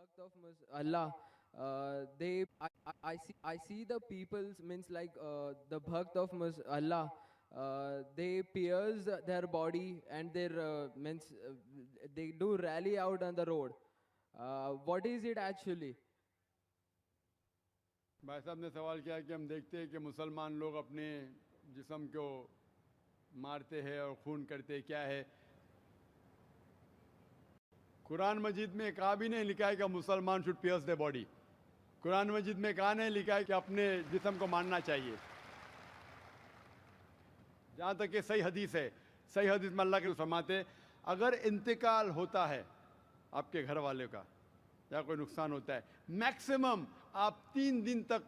Bhakt of Allah, I see the people's means like the Bhakt of Allah, they pierce their body and their means they do rally out on the road. What is it actually? بھائی صاحب نے سوال کیا کہ ہم دیکھتے ہیں کہ مسلمان لوگ اپنے جسم کو مارتے ہیں اور خون کرتے ہیں، کیا ہے؟ قرآن مجید میں کہا بھی نہیں لکھا ہے کہ مسلمان شوڈ پیئرس دے باڈی. قرآن مجید میں کہا نہیں لکھا ہے کہ اپنے جسم کو مارنا چاہیے. جہاں تک کہ صحیح حدیث ہے، صحیح حدیث میں اللہ کے رسول فرماتے ہیں اگر انتقال ہوتا ہے آپ کے گھر والے کا یا کوئی نقصان ہوتا ہے، میکسیمم آپ 3 دن تک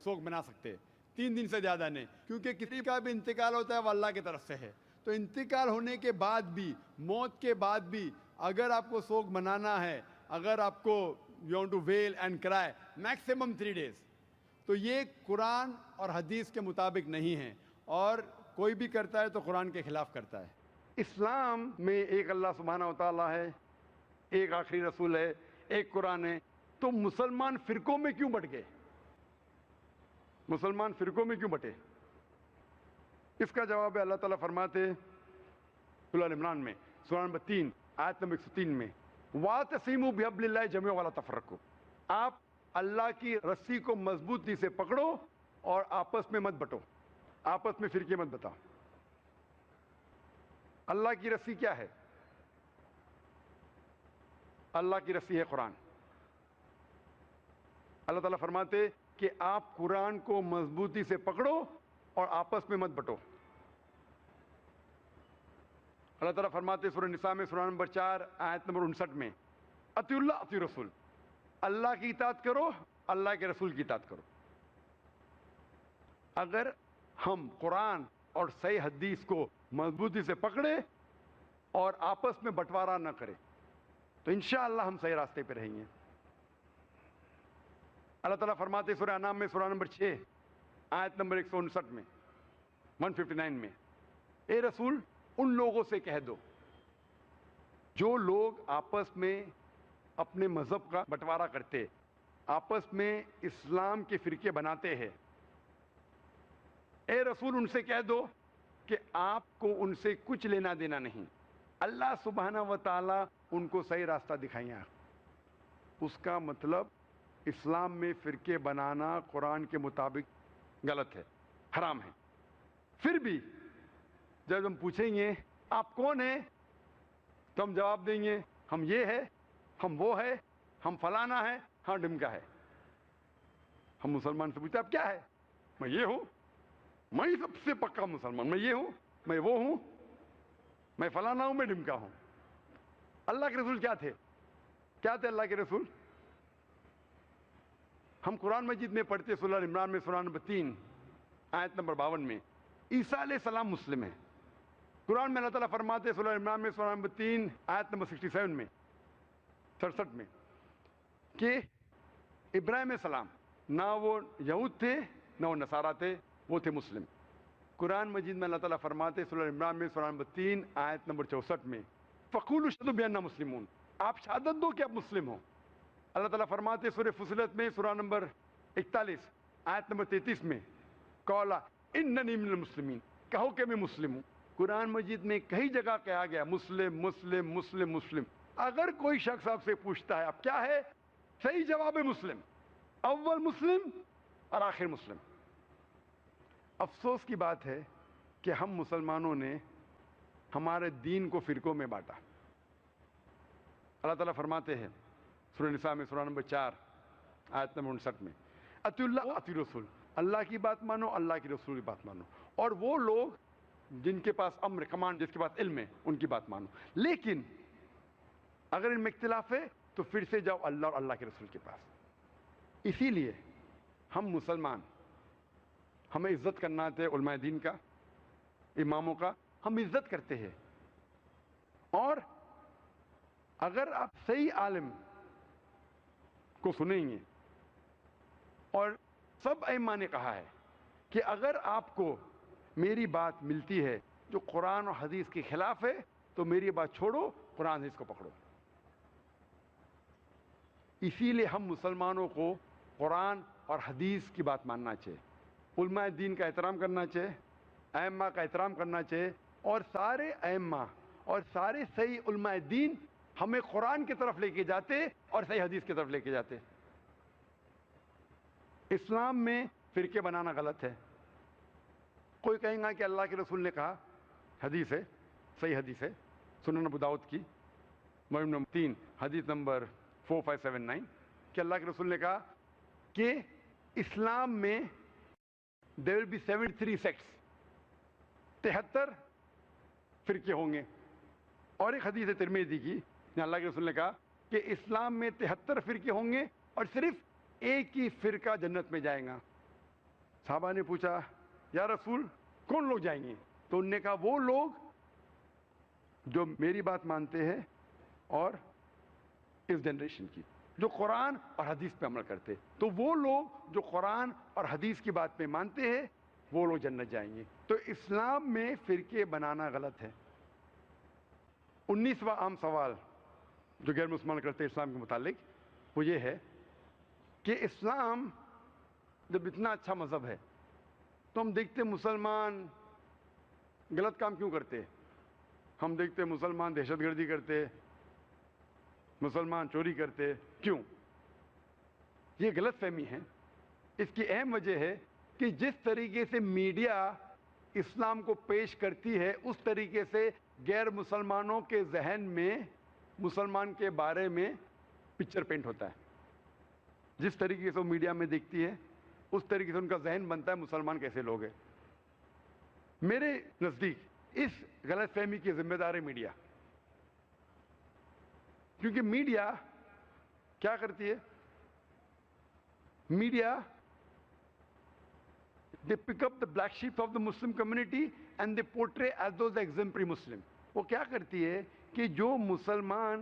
سوگ بنا سکتے ہیں، 3 دن سے زیادہ نہیں، کیونکہ کسی کا بھی انتقال ہوتا ہے وہ اللہ کی طرف سے ہے. تو انتقال ہونے کے بعد بھی، موت کے بعد بھی اگر آپ کو سوگ منانا ہے، اگر آپ کو you want to well and کرائے، میکسیمم 3 days. تو یہ قرآن اور حدیث کے مطابق نہیں ہے، اور کوئی بھی کرتا ہے تو قرآن کے خلاف کرتا ہے. اسلام میں ایک اللہ سبحانہ و تعالیٰ ہے، ایک آخری رسول ہے، ایک قرآن ہے. تو مسلمان فرقوں میں کیوں بٹ گئے؟ مسلمان فرقوں میں کیوں بٹے؟ اس کا جواب ہے اللہ تعالیٰ فرماتے سورہ عمران میں، سورہ نمبر 3 آیت نمبر 103 میں، وَاعْتَصِمُوا بِحَبْلِ اللَّهِ جَمِيعًا وَلَا تَفَرَّقُوا. آپ اللہ کی رسی کو مضبوطی سے پکڑو اور آپس میں مت بٹو، آپس میں فرقے مت بتاؤ. اللہ کی رسی کیا ہے؟ اللہ کی رسی ہے قرآن. اللہ تعالیٰ فرماتے کہ آپ قرآن کو مضبوطی سے پکڑو اور آپس میں مت بٹو. اللہ تعالیٰ فرماتے سورہ نساء میں سورہ نمبر 4 آیت نمبر 59 میں، اطیعوا اللہ اطیعوا رسول، اللہ کی اطاعت کرو، اللہ کے رسول کی اطاعت کرو. اگر ہم قرآن اور صحیح حدیث کو مضبوطی سے پکڑے اور آپس میں بٹوارا نہ کرے تو انشاءاللہ ہم صحیح راستے پہ رہیں گے. اللہ تعالیٰ فرماتے سورہ انعام میں سورہ نمبر 6 آیت نمبر 159 میں، 159 میں، اے رسول ان لوگوں سے کہہ دو جو لوگ آپس میں اپنے مذہب کا بٹوارا کرتے، آپس میں اسلام کے فرقے بناتے ہیں، اے رسول ان سے کہہ دو کہ آپ کو ان سے کچھ لینا دینا نہیں، اللہ سبحانہ و تعالیٰ ان کو صحیح راستہ دکھائیں گے. اس کا مطلب اسلام میں فرقے بنانا قرآن کے مطابق غلط ہے، حرام ہے. پھر بھی جب ہم پوچھیں گے آپ کون ہیں تو ہم جواب دیں گے ہم یہ ہے، ہم وہ ہے، ہم فلانا ہے، ہاں ڈمکا ہے. ہم مسلمان سے پوچھتے آپ کیا ہے؟ میں یہ ہوں، میں سب سے پکا مسلمان، میں یہ ہوں، میں وہ ہوں، میں فلانا ہوں، میں ڈمکا ہوں. اللہ کے رسول کیا تھے؟ کیا تھے اللہ کے رسول؟ ہم قرآن مجید میں پڑھتے سورہ عمران میں سورہ نمبر 3 آیت نمبر 52 میں عیسیٰ علیہ السلام مسلم ہیں. قرآن میں اللہ تعالیٰ فرماتے سورہ عمران میں سورہ نمبر 3 آیت نمبر 67 میں، 67 میں، کہ ابراہیم علیہ السلام نہ وہ یہود تھے نہ وہ نصارہ تھے، وہ تھے مسلم. قرآن مجید میں اللہ تعالیٰ فرماتے سورہ عمران میں سورہ نمبر 3 آیت نمبر 64 میں، فَقُولُوا اشْهَدُوا بِأَنَّا مُسْلِمُونَ، آپ شہادت دو کہ آپ مسلم ہو. اللہ تعالیٰ فرماتے سورہ فصلت میں سورہ نمبر 41 آیت نمبر 33 میں، قَالَ إِنَّنِي مِنَ الْمُسْلِمِينَ، کہو کہ میں مسلم ہوں. قرآن مجید میں کئی جگہ کہا گیا مسلم مسلم مسلم مسلم. اگر کوئی شخص آپ سے پوچھتا ہے اب کیا ہے، صحیح جواب ہے مسلم، اول مسلم اور آخر مسلم. افسوس کی بات ہے کہ ہم مسلمانوں نے ہمارے دین کو فرقوں میں بانٹا. اللہ تعالیٰ فرماتے ہیں سورہ نساء میں سورہ نمبر 4 آیت نمبر 59 میں، اطیعوا اللہ اطیعوا رسول، اللہ کی بات مانو، اللہ کی رسول کی بات مانو، اور وہ لوگ جن کے پاس امر کمانڈ، جس کے پاس علم ہے، ان کی بات مانو. لیکن اگر ان میں اختلاف ہے تو پھر سے جاؤ اللہ اور اللہ کے رسول کے پاس. اسی لیے ہم مسلمان، ہمیں عزت کرنا آتا ہے علماء دین کا، اماموں کا، ہم عزت کرتے ہیں. اور اگر آپ صحیح عالم کو سنیں گے، اور سب ائمہ نے کہا ہے کہ اگر آپ کو میری بات ملتی ہے جو قرآن اور حدیث کے خلاف ہے تو میری بات چھوڑو، قرآن حدیث کو پکڑو. اسی لیے ہم مسلمانوں کو قرآن اور حدیث کی بات ماننا چاہیے، علماء دین کا احترام کرنا چاہیے، ائمہ کا احترام کرنا چاہیے، اور سارے ائمہ اور سارے صحیح علماء دین ہمیں قرآن کی طرف لے کے جاتے اور صحیح حدیث کی طرف لے کے جاتے۔ اسلام میں فرقے بنانا غلط ہے۔ کوئی کہیں گا کہ اللہ کے رسول نے کہا، حدیث ہے، صحیح حدیث ہے، سنن ابو داؤد کی مجموع نمبر 3 حدیث نمبر 4579 کہ اللہ کے رسول نے کہا کہ اسلام میں there will be 73 sects، 73 فرقے ہوں گے۔ اور ایک حدیث ہے ترمذی کی جہاں اللہ کے رسول نے کہا کہ اسلام میں 73 فرقے ہوں گے اور صرف ایک ہی فرقہ جنت میں جائے گا۔ صحابہ نے پوچھا یا رسول کون لوگ جائیں گے؟ تو انہوں نے کہا وہ لوگ جو میری بات مانتے ہیں اور اس جنریشن کی جو قرآن اور حدیث پہ عمل کرتے، تو وہ لوگ جو قرآن اور حدیث کی بات پہ مانتے ہیں وہ لوگ جنت جائیں گے۔ تو اسلام میں فرقے بنانا غلط ہے۔ 19واں عام سوال جو غیر مسلمان کرتے ہیں اسلام کے متعلق وہ یہ ہے کہ اسلام جب اتنا اچھا مذہب ہے تو ہم دیکھتے مسلمان غلط کام کیوں کرتے؟ ہم دیکھتے مسلمان دہشت گردی کرتے، مسلمان چوری کرتے، کیوں؟ یہ غلط فہمی ہے۔ اس کی اہم وجہ ہے کہ جس طریقے سے میڈیا اسلام کو پیش کرتی ہے اس طریقے سے غیر مسلمانوں کے ذہن میں مسلمان کے بارے میں پکچر پینٹ ہوتا ہے۔ جس طریقے سے وہ میڈیا میں دیکھتی ہے اس طریقے سے ان کا ذہن بنتا ہے مسلمان کیسے لوگ ہیں۔ میرے نزدیک اس غلط فہمی کی ذمہ دار ہے میڈیا، کیونکہ میڈیا کیا کرتی ہے؟ Media they pick up the black sheep of the Muslim community and they portray as those exemplary Muslim۔ وہ کیا کرتی ہے کہ جو مسلمان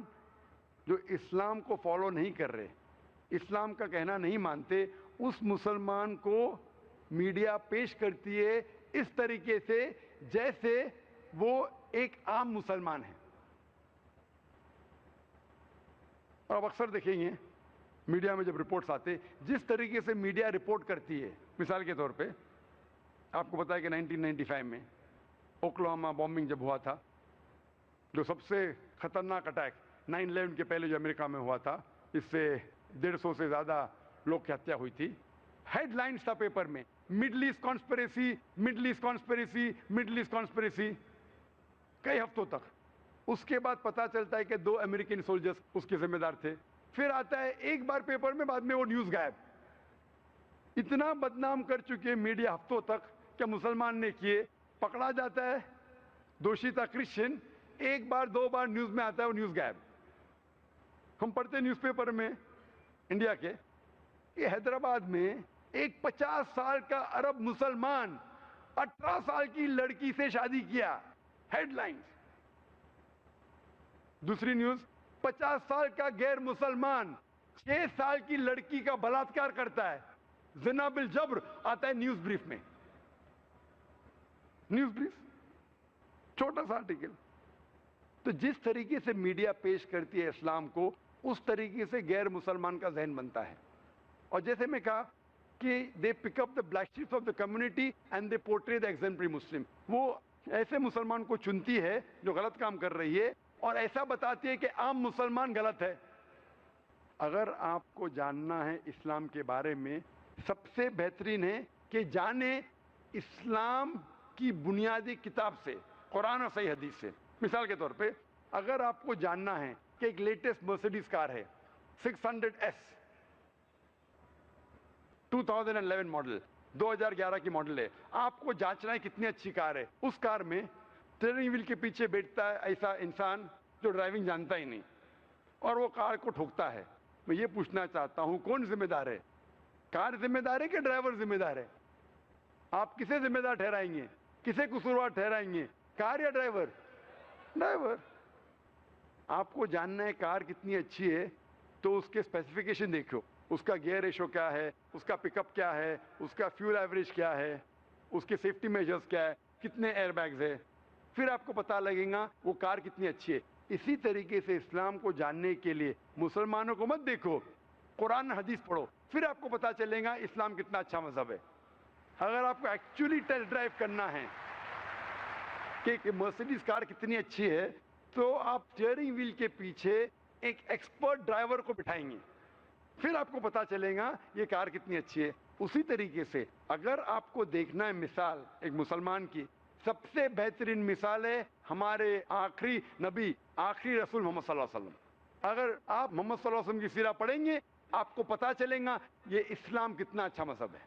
جو اسلام کو فالو نہیں کر رہے، اسلام کا کہنا نہیں مانتے، اس مسلمان کو میڈیا پیش کرتی ہے اس طریقے سے جیسے وہ ایک عام مسلمان ہے۔ اور اب اکثر دیکھیں گے میڈیا میں جب رپورٹس آتے، جس طریقے سے میڈیا رپورٹ کرتی ہے، مثال کے طور پہ آپ کو پتا ہے کہ 1995 میں اوکلاہوما بومبنگ جب ہوا تھا، جو سب سے خطرناک اٹیک 9/11 کے پہلے جو امریکہ میں ہوا تھا، اس سے 150 سے زیادہ لوگ کی ہتیا ہوئی تھی، ہیڈ لائنز تھا پیپر میں middle east conspiracy, middle east conspiracy, middle east conspiracy, کئی ہفتوں تک۔ اس کے بعد پتا چلتا ہے کہ 2 امریکن سولجرز اس کے ذمہ دار تھے، پھر آتا ہے ایک بار پیپر میں، بعد میں وہ نیوز غائب۔ اتنا بدنام کر چکے میڈیا ہفتوں تک کہ مسلمان نے کیے، پکڑا جاتا ہے، دوشی تھا کرسچن، ایک بار 2 بار نیوز میں آتا ہے، وہ نیوز غائب۔ ہم پڑھتے نیوز پیپر میں انڈیا کے کہ حیدرآباد میں ایک 50 سال کا عرب مسلمان 18 سال کی لڑکی سے شادی کیا، ہیڈ لائنز۔ دوسری نیوز 50 سال کا غیر مسلمان 6 سال کی لڑکی کا بلاತ್ಕಾರ کرتا ہے، زنا بالجبر، آتا ہے نیوز بریف میں۔ نیوز بریف چھوٹا سا آرٹیکل۔ تو جس طریقے سے میڈیا پیش کرتی ہے اسلام کو اس طریقے سے غیر مسلمان کا ذہن بنتا ہے۔ اور جیسے میں کہا کہ they pick up the black sheeps of the community and they portray the exemplary Muslim, وہ ایسے مسلمان کو چنتی ہے جو غلط کام کر رہی ہے اور ایسا بتاتی ہے کہ عام مسلمان غلط ہے۔ اگر آپ کو جاننا ہے اسلام کے بارے میں، سب سے بہترین ہے کہ جانیں اسلام کی بنیادی کتاب سے، قرآن اور صحیح حدیث سے۔ مثال کے طور پہ اگر آپ کو جاننا ہے کہ ایک لیٹسٹ مرسیڈیز کار ہے 600S 2011 ماڈل، 2011 کی ماڈل ہے، آپ کو جانچنا ہے کتنی اچھی کار ہے۔ اس کار میں اسٹیئرنگ ویل کے پیچھے بیٹھتا ہے ایسا انسان جو ڈرائیونگ جانتا ہی نہیں اور وہ کار کو ٹھوکتا ہے۔ میں یہ پوچھنا چاہتا ہوں کون ذمہ دار ہے؟ کار ذمہ دار ہے کہ ڈرائیور ذمہ دار ہے؟ آپ کسے ذمہ دار ٹھہرائیں گے؟ کسے قصوروار ٹھہرائیں گے؟ کار یا ڈرائیور؟ ڈرائیور۔ آپ کو جاننا ہے کار کتنی اچھی ہے تو اس کے اسپیسیفکیشن دیکھو، اس کا گیئر ریشو کیا ہے، اس کا پک اپ کیا ہے، اس کا فیول ایوریج کیا ہے، اس کے سیفٹی میجرز کیا ہے، کتنے ایئر بیگز ہے، پھر آپ کو پتہ لگے گا وہ کار کتنی اچھی ہے۔ اسی طریقے سے اسلام کو جاننے کے لیے مسلمانوں کو مت دیکھو قرآن حدیث پڑھو, پھر آپ کو پتا چلے گا اسلام کتنا اچھا مذہب ہے. اگر آپ کو ایکچولی ٹیسٹ ڈرائیو کرنا ہے کہ مرسیڈیز کار کتنی اچھی ہے, تو آپ اسٹیئرنگ ویل کے پیچھے ایک ایکسپرٹ ڈرائیور کو بٹھائیں گے, پھر آپ کو پتا چلے گا یہ کار کتنی اچھی ہے. اسی طریقے سے اگر آپ کو دیکھنا ہے مثال ایک مسلمان کی, سب سے بہترین مثال ہے ہمارے آخری نبی, آخری رسول محمد صلی اللہ علیہ وسلم. اگر آپ محمد صلی اللہ علیہ وسلم کی سیرہ پڑھیں گے, آپ کو پتا چلے گا یہ اسلام کتنا اچھا مذہب ہے.